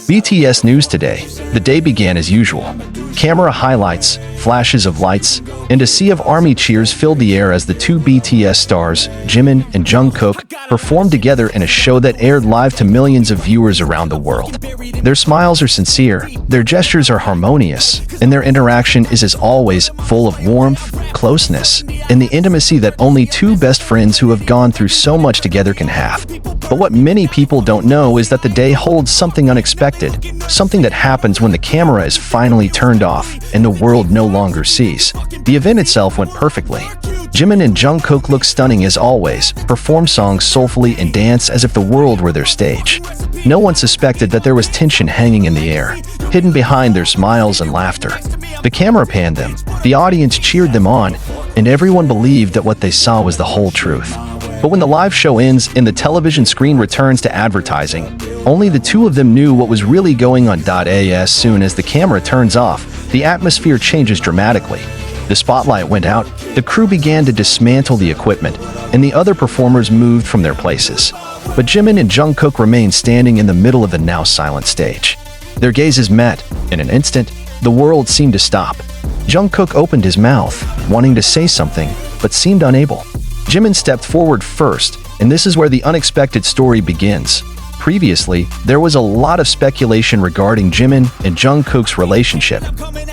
BTS news today. The day began as usual. Camera highlights, flashes of lights, and a sea of ARMY cheers filled the air as the two BTS stars, Jimin and Jungkook, performed together in a show that aired live to millions of viewers around the world. Their smiles are sincere, their gestures are harmonious, and their interaction is as always full of warmth, closeness, and the intimacy that only two best friends who have gone through so much together can have. But what many people don't know is that the day holds something unexpected, something that happens when the camera is finally turned off and the world no longer sees. The event itself went perfectly. Jimin and Jungkook look stunning as always, perform songs soulfully and dance as if the world were their stage. No one suspected that there was tension hanging in the air, hidden behind their smiles and laughter. The camera panned them, the audience cheered them on, and everyone believed that what they saw was the whole truth. But when the live show ends and the television screen returns to advertising, only the two of them knew what was really going on. As soon as the camera turns off, the atmosphere changes dramatically. The spotlight went out, the crew began to dismantle the equipment, and the other performers moved from their places. But Jimin and Jungkook remained standing in the middle of the now silent stage. Their gazes met. In an instant, the world seemed to stop. Jungkook opened his mouth, wanting to say something, but seemed unable. Jimin stepped forward first, and this is where the unexpected story begins. Previously, there was a lot of speculation regarding Jimin and Jungkook's relationship,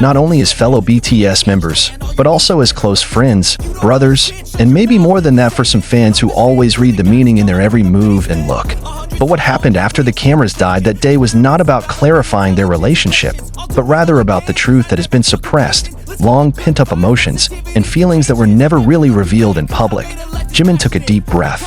not only as fellow BTS members, but also as close friends, brothers, and maybe more than that for some fans who always read the meaning in their every move and look. But what happened after the cameras died that day was not about clarifying their relationship, but rather about the truth that has been suppressed, long pent-up emotions, and feelings that were never really revealed in public. Jimin took a deep breath,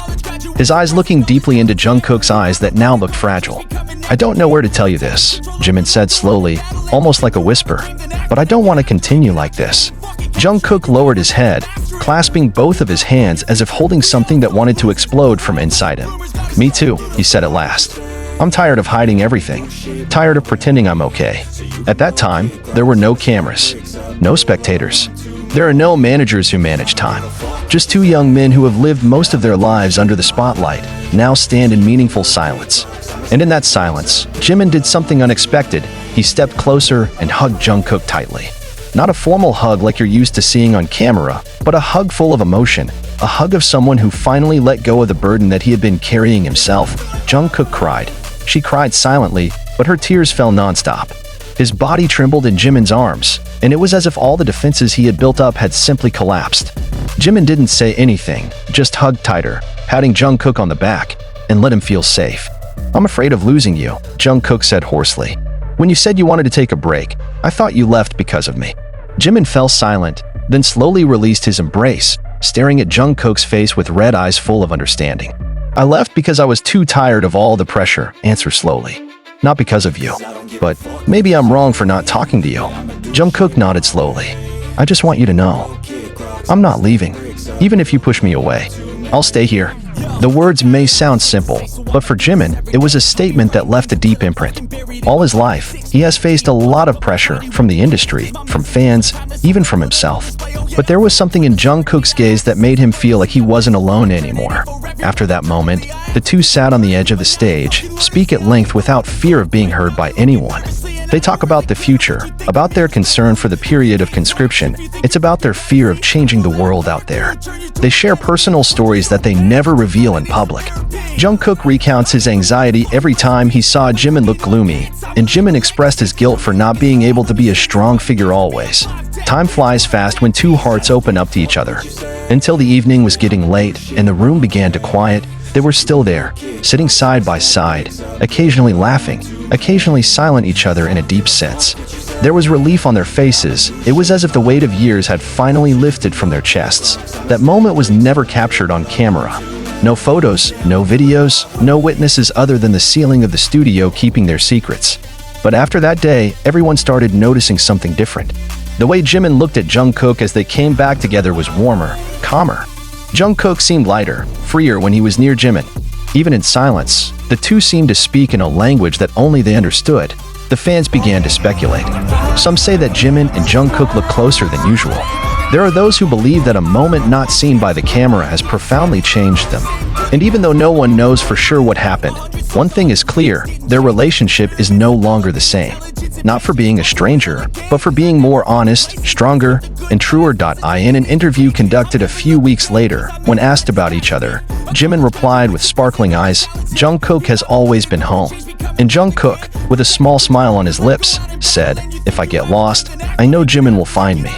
his eyes looking deeply into Jungkook's eyes that now looked fragile. "I don't know where to tell you this," Jimin said slowly, almost like a whisper, "but I don't want to continue like this." Jungkook lowered his head, clasping both of his hands as if holding something that wanted to explode from inside him. "Me too," he said at last. "I'm tired of hiding everything, tired of pretending I'm okay." At that time, there were no cameras, no spectators. There are no managers who manage time. Just two young men who have lived most of their lives under the spotlight now stand in meaningful silence. And in that silence, Jimin did something unexpected. He stepped closer and hugged Jungkook tightly. Not a formal hug like you're used to seeing on camera, but a hug full of emotion, a hug of someone who finally let go of the burden that he had been carrying himself. Jungkook cried. She cried silently, but her tears fell nonstop. His body trembled in Jimin's arms, and it was as if all the defenses he had built up had simply collapsed. Jimin didn't say anything, just hugged tighter, patting Jungkook on the back, and let him feel safe. "I'm afraid of losing you," Jungkook said hoarsely. "When you said you wanted to take a break, I thought you left because of me." Jimin fell silent, then slowly released his embrace, staring at Jungkook's face with red eyes full of understanding. "I left because I was too tired of all the pressure," answered slowly. "Not because of you. But maybe I'm wrong for not talking to you." Jungkook nodded slowly. "I just want you to know. I'm not leaving. Even if you push me away, I'll stay here." The words may sound simple, but for Jimin, it was a statement that left a deep imprint. All his life, he has faced a lot of pressure from the industry, from fans, even from himself. But there was something in Jungkook's gaze that made him feel like he wasn't alone anymore. After that moment, the two sat on the edge of the stage, speak at length without fear of being heard by anyone. They talk about the future, about their concern for the period of conscription. It's about their fear of changing the world out there. They share personal stories that they never reveal in public. Jungkook recounts his anxiety every time he saw Jimin look gloomy, and Jimin expressed his guilt for not being able to be a strong figure always. Time flies fast when two hearts open up to each other. Until the evening was getting late and the room began to quiet, they were still there, sitting side by side, occasionally laughing, occasionally silent each other in a deep sense. There was relief on their faces. It was as if the weight of years had finally lifted from their chests. That moment was never captured on camera. No photos, no videos, no witnesses other than the ceiling of the studio keeping their secrets. But after that day, everyone started noticing something different. The way Jimin looked at Jungkook as they came back together was warmer, calmer. Jungkook seemed lighter, freer when he was near Jimin. Even in silence, the two seemed to speak in a language that only they understood. The fans began to speculate. Some say that Jimin and Jungkook look closer than usual. There are those who believe that a moment not seen by the camera has profoundly changed them. And even though no one knows for sure what happened, one thing is clear: their relationship is no longer the same. Not for being a stranger, but for being more honest, stronger, and truer. In an interview conducted a few weeks later, when asked about each other, Jimin replied with sparkling eyes, "Jungkook has always been home." And Jungkook, with a small smile on his lips, said, "If I get lost, I know Jimin will find me."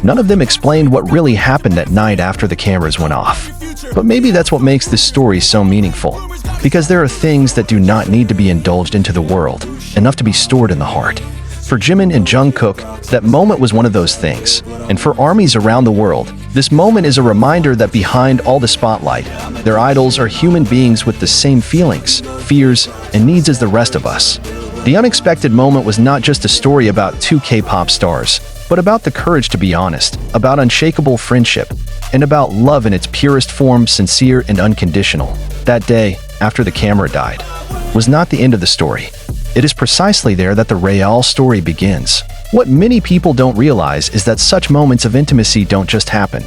None of them explained what really happened that night after the cameras went off. But maybe that's what makes this story so meaningful. Because there are things that do not need to be indulged into the world, enough to be stored in the heart. For Jimin and Jungkook, that moment was one of those things. And for armies around the world, this moment is a reminder that behind all the spotlight, their idols are human beings with the same feelings, fears, and needs as the rest of us. The unexpected moment was not just a story about two K-pop stars, but about the courage to be honest, about unshakable friendship, and about love in its purest form, sincere and unconditional. That day, after the camera died, was not the end of the story. It is precisely there that the real story begins. What many people don't realize is that such moments of intimacy don't just happen.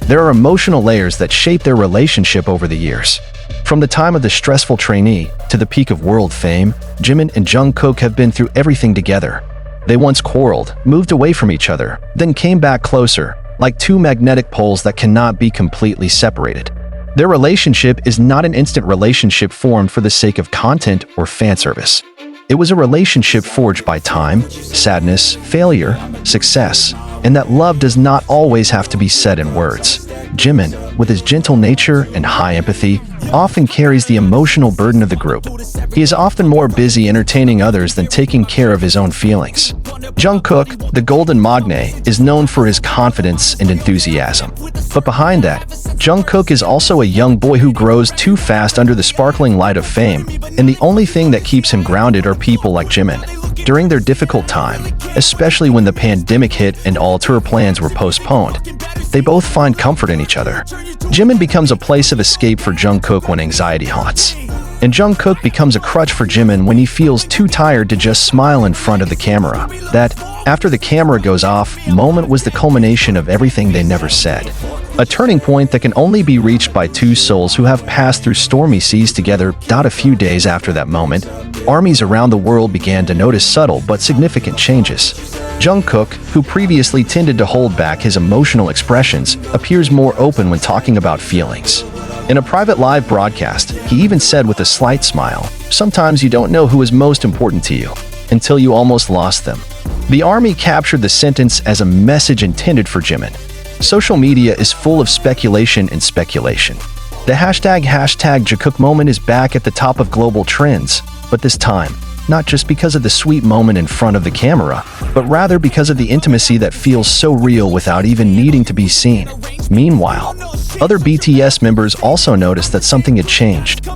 There are emotional layers that shape their relationship over the years. From the time of the stressful trainee to the peak of world fame, Jimin and Jungkook have been through everything together. They once quarreled, moved away from each other, then came back closer, like two magnetic poles that cannot be completely separated. Their relationship is not an instant relationship formed for the sake of content or fan service. It was a relationship forged by time, sadness, failure, success, and that love does not always have to be said in words. Jimin, with his gentle nature and high empathy, often carries the emotional burden of the group. He is often more busy entertaining others than taking care of his own feelings. Jungkook, the golden magne, is known for his confidence and enthusiasm. But behind that, Jungkook is also a young boy who grows too fast under the sparkling light of fame, and the only thing that keeps him grounded are people like Jimin. During their difficult time, especially when the pandemic hit and all tour plans were postponed, they both find comfort in each other. Jimin becomes a place of escape for Jungkook when anxiety haunts. And Jungkook becomes a crutch for Jimin when he feels too tired to just smile in front of the camera. That, after the camera goes off, moment was the culmination of everything they never said. A turning point that can only be reached by two souls who have passed through stormy seas together. A few days after that moment, armies around the world began to notice subtle but significant changes. Jungkook, who previously tended to hold back his emotional expressions, appears more open when talking about feelings. In a private live broadcast, he even said with a slight smile, "Sometimes you don't know who is most important to you, until you almost lost them." The army captured the sentence as a message intended for Jimin. Social media is full of speculation and speculation. The hashtag Jungkook moment is back at the top of global trends, but this time, not just because of the sweet moment in front of the camera, but rather because of the intimacy that feels so real without even needing to be seen. Meanwhile, other BTS members also noticed that something had changed.